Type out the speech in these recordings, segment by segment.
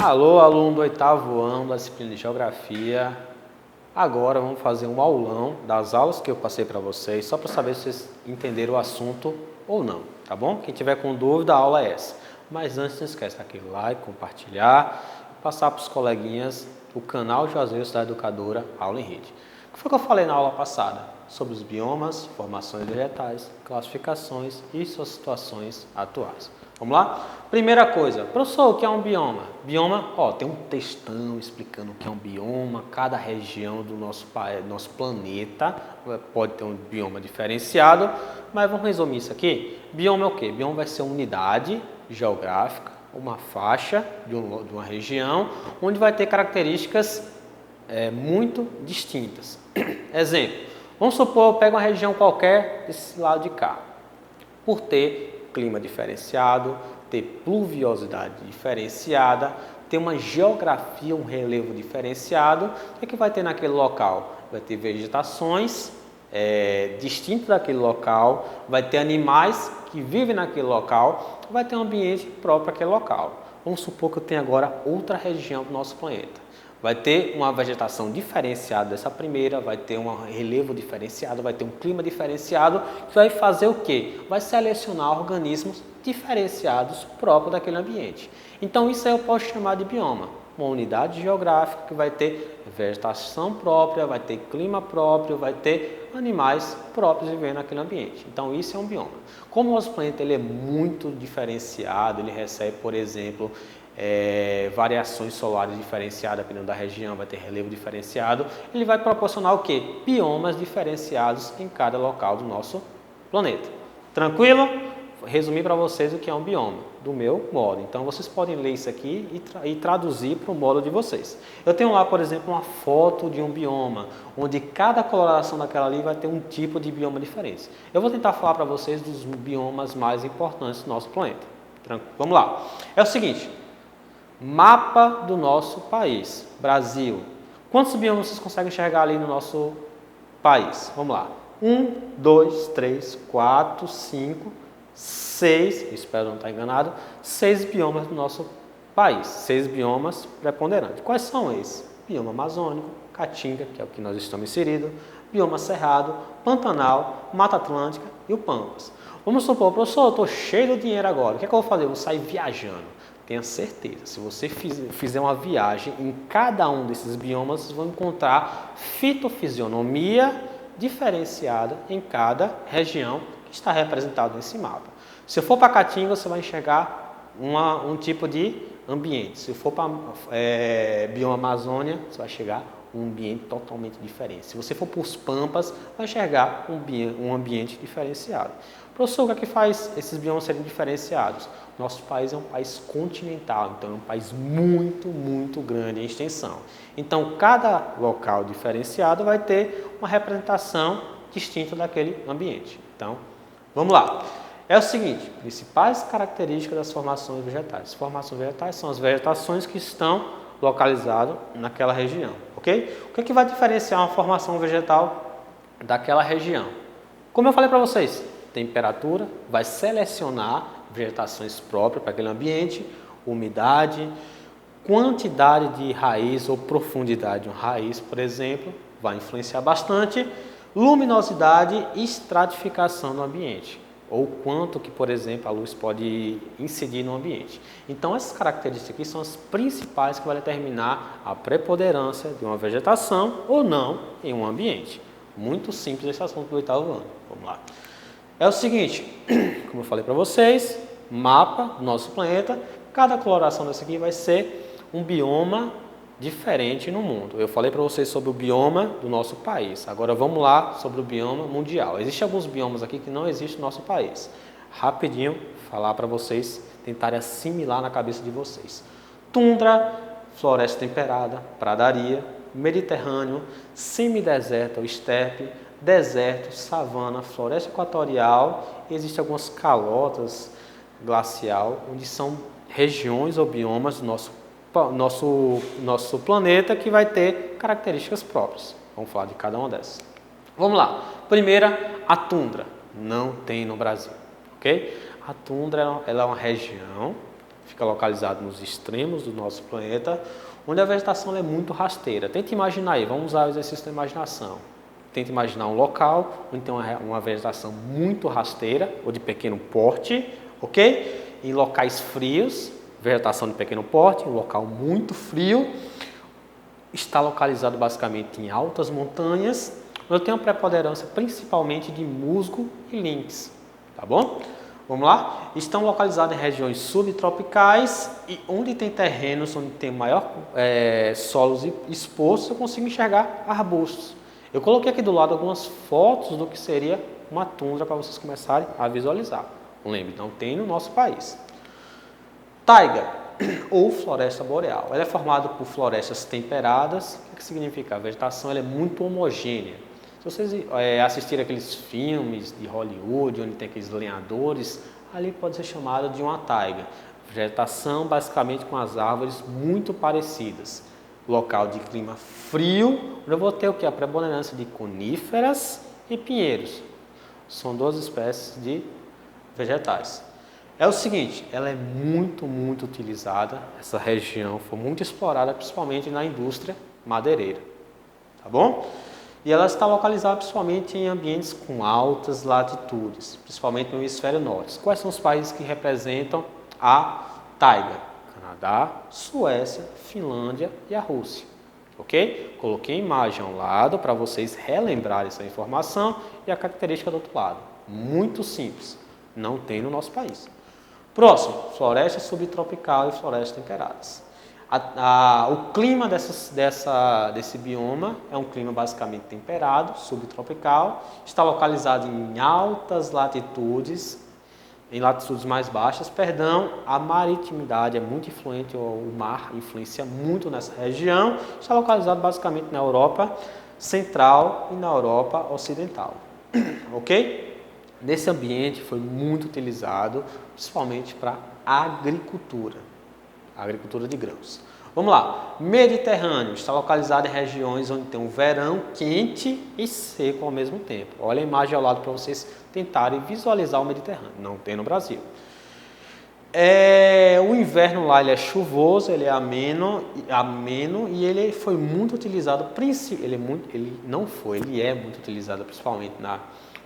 Alô, aluno do 8º ano da disciplina de Geografia. Agora vamos fazer um aulão das aulas que eu passei para vocês, só para saber se vocês entenderam o assunto ou não, tá bom? Quem tiver com dúvida, a aula é essa. Mas antes, não esquece daquele like, compartilhar e passar para os coleguinhas do canal Juazeiro Cidade Educadora Aula em Rede. O que foi que eu falei na aula passada? Sobre os biomas, formações vegetais, classificações e suas situações atuais. Vamos lá? Primeira coisa, professor, o que é um bioma? Bioma, tem um textão explicando o que é um bioma, cada região do nosso planeta pode ter um bioma diferenciado, mas vamos resumir isso aqui. Bioma é o quê? Bioma vai ser uma unidade geográfica, uma faixa de uma região, onde vai ter características muito distintas. Exemplo, vamos supor, eu pego uma região qualquer desse lado de cá, por ter clima diferenciado, ter pluviosidade diferenciada, ter uma geografia, um relevo diferenciado. O que é que vai ter naquele local? Vai ter vegetações distintas daquele local, vai ter animais que vivem naquele local, vai ter um ambiente próprio àquele local. Vamos supor que eu tenho agora outra região do nosso planeta. Vai ter uma vegetação diferenciada dessa primeira, vai ter um relevo diferenciado, vai ter um clima diferenciado, que vai fazer o quê? Vai selecionar organismos diferenciados próprios daquele ambiente. Então isso aí eu posso chamar de bioma, uma unidade geográfica que vai ter vegetação própria, vai ter clima próprio, vai ter animais próprios vivendo naquele ambiente. Então isso é um bioma. Como o nosso planeta ele é muito diferenciado, ele recebe, por exemplo, variações solares diferenciadas, dependendo da região, vai ter relevo diferenciado, ele vai proporcionar o quê? Biomas diferenciados em cada local do nosso planeta. Tranquilo? Resumir para vocês o que é um bioma, do meu modo. Então, vocês podem ler isso aqui e traduzir para o modo de vocês. Eu tenho lá, por exemplo, uma foto de um bioma, onde cada coloração daquela ali vai ter um tipo de bioma diferente. Eu vou tentar falar para vocês dos biomas mais importantes do nosso planeta. Vamos lá. É o seguinte. Mapa do nosso país, Brasil. Quantos biomas vocês conseguem enxergar ali no nosso país? Vamos lá. 1, 2, 3, 4, 5, 6, espero não estar enganado, 6 biomas do nosso país. 6 biomas preponderantes. Quais são esses? Bioma amazônico, Caatinga, que é o que nós estamos inseridos, bioma cerrado, Pantanal, Mata Atlântica e o Pampas. Vamos supor, professor, eu estou cheio de dinheiro agora, o que é que eu vou fazer? Eu vou sair viajando. Tenha certeza, se você fizer uma viagem em cada um desses biomas, vocês vão encontrar fitofisionomia diferenciada em cada região que está representada nesse mapa. Se eu for para Caatinga, você vai enxergar um tipo de ambiente. Se eu for para bioma Amazônia, você vai chegar um ambiente totalmente diferente. Se você for para os Pampas, vai enxergar um ambiente diferenciado. Professor, o que é que faz esses biomas serem diferenciados? Nosso país é um país continental, então é um país muito, muito grande em extensão. Então, cada local diferenciado vai ter uma representação distinta daquele ambiente. Então, vamos lá. É o seguinte, principais características das formações vegetais. As formações vegetais são as vegetações que estão localizadas naquela região, ok? O que é que vai diferenciar uma formação vegetal daquela região? Como eu falei para vocês, temperatura vai selecionar vegetações próprias para aquele ambiente, umidade, quantidade de raiz ou profundidade de uma raiz, por exemplo, vai influenciar bastante, luminosidade e estratificação do ambiente, ou quanto que, por exemplo, a luz pode incidir no ambiente. Então, essas características aqui são as principais que vão determinar a preponderância de uma vegetação ou não em um ambiente. Muito simples esse assunto do 8º ano. Vamos lá. É o seguinte, como eu falei para vocês, mapa do nosso planeta, cada coloração dessa aqui vai ser um bioma diferente no mundo. Eu falei para vocês sobre o bioma do nosso país, agora vamos lá sobre o bioma mundial. Existem alguns biomas aqui que não existem no nosso país. Rapidinho, falar para vocês, tentarem assimilar na cabeça de vocês. Tundra, floresta temperada, pradaria, Mediterrâneo, semideserto ou estepe, deserto, savana, floresta equatorial, existem algumas calotas glacial, onde são regiões ou biomas do nosso planeta que vai ter características próprias. Vamos falar de cada uma dessas. Vamos lá. Primeira, a tundra. Não tem no Brasil, ok? A tundra ela é uma região fica localizado nos extremos do nosso planeta, onde a vegetação é muito rasteira. Tente imaginar aí, vamos usar o exercício da imaginação. Tente imaginar um local onde tem uma vegetação muito rasteira ou de pequeno porte, ok? Em locais frios, vegetação de pequeno porte, um local muito frio, está localizado basicamente em altas montanhas, onde tem uma preponderância principalmente de musgo e lynx, tá bom? Vamos lá? Estão localizados em regiões subtropicais e onde tem terrenos onde tem maior solos expostos, eu consigo enxergar arbustos. Eu coloquei aqui do lado algumas fotos do que seria uma tundra para vocês começarem a visualizar. Lembre, não tem no nosso país. Taiga ou floresta boreal. Ela é formada por florestas temperadas. O que significa? A vegetação ela é muito homogênea. Se vocês assistirem aqueles filmes de Hollywood, onde tem aqueles lenhadores, ali pode ser chamado de uma taiga. Vegetação basicamente com as árvores muito parecidas. Local de clima frio, onde eu vou ter o que? A preponderância de coníferas e pinheiros. São duas espécies de vegetais. É o seguinte, ela é muito utilizada, essa região foi muito explorada, principalmente na indústria madeireira, tá bom? E ela está localizada principalmente em ambientes com altas latitudes, principalmente no hemisfério norte. Quais são os países que representam a taiga? Canadá, Suécia, Finlândia e a Rússia, ok? Coloquei a imagem ao lado para vocês relembrarem essa informação e a característica do outro lado. Muito simples, não tem no nosso país. Próximo, floresta subtropical e florestas temperadas. O clima desse bioma é um clima basicamente temperado, subtropical, está localizado em altas latitudes, em latitudes mais baixas, a maritimidade é muito influente, o mar influencia muito nessa região, está localizado basicamente na Europa Central e na Europa Ocidental, ok? Nesse ambiente foi muito utilizado, principalmente para agricultura de grãos. Vamos lá, Mediterrâneo, está localizado em regiões onde tem um verão quente e seco ao mesmo tempo. Olha a imagem ao lado para vocês tentarem visualizar o Mediterrâneo, não tem no Brasil. O inverno lá ele é chuvoso, ele é ameno e ele foi muito utilizado, ele é muito utilizado principalmente na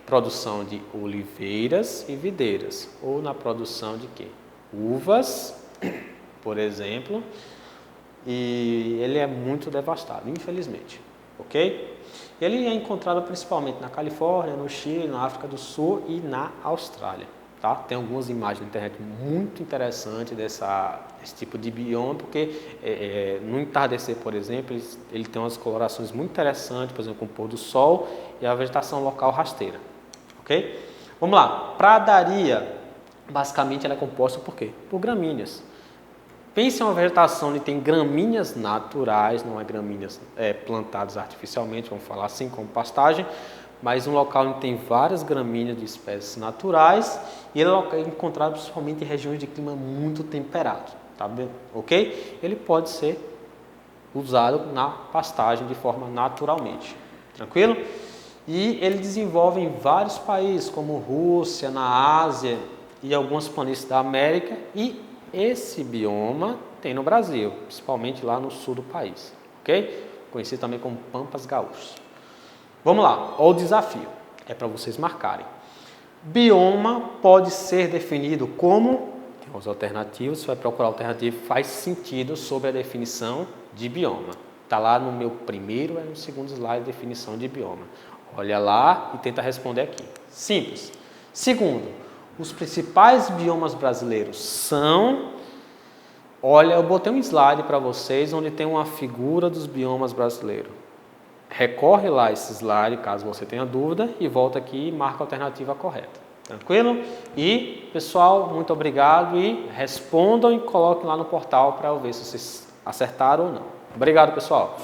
produção de oliveiras e videiras, ou na produção de quê? Uvas, por exemplo, e ele é muito devastado, infelizmente, ok? Ele é encontrado principalmente na Califórnia, no Chile, na África do Sul e na Austrália, tá? Tem algumas imagens na internet muito interessantes desse tipo de bioma, porque no entardecer, por exemplo, ele tem umas colorações muito interessantes, por exemplo, com o pôr do sol e a vegetação local rasteira, ok? Vamos lá, pradaria, basicamente ela é composta por quê? Por gramíneas. Pense em uma vegetação onde tem gramíneas naturais, não é gramíneas plantadas artificialmente, vamos falar assim, como pastagem, mas um local onde tem várias gramíneas de espécies naturais e ele é encontrado principalmente em regiões de clima muito temperado, tá bem? Ok? Ele pode ser usado na pastagem de forma naturalmente, tranquilo? E ele desenvolve em vários países, como Rússia, na Ásia e algumas planícies da América, e esse bioma tem no Brasil, principalmente lá no sul do país, ok? Conhecido também como Pampas Gaúchas. Vamos lá, olha o desafio, é para vocês marcarem. Bioma pode ser definido como, tem as alternativas, você vai procurar alternativa, faz sentido sobre a definição de bioma. Está lá no meu primeiro e no segundo slide, definição de bioma. Olha lá e tenta responder aqui. Simples. Segundo, os principais biomas brasileiros são... Olha, eu botei um slide para vocês onde tem uma figura dos biomas brasileiros. Recorre lá esse slide, caso você tenha dúvida, e volta aqui e marca a alternativa correta. Tranquilo? E, pessoal, muito obrigado e respondam e coloquem lá no portal para eu ver se vocês acertaram ou não. Obrigado, pessoal.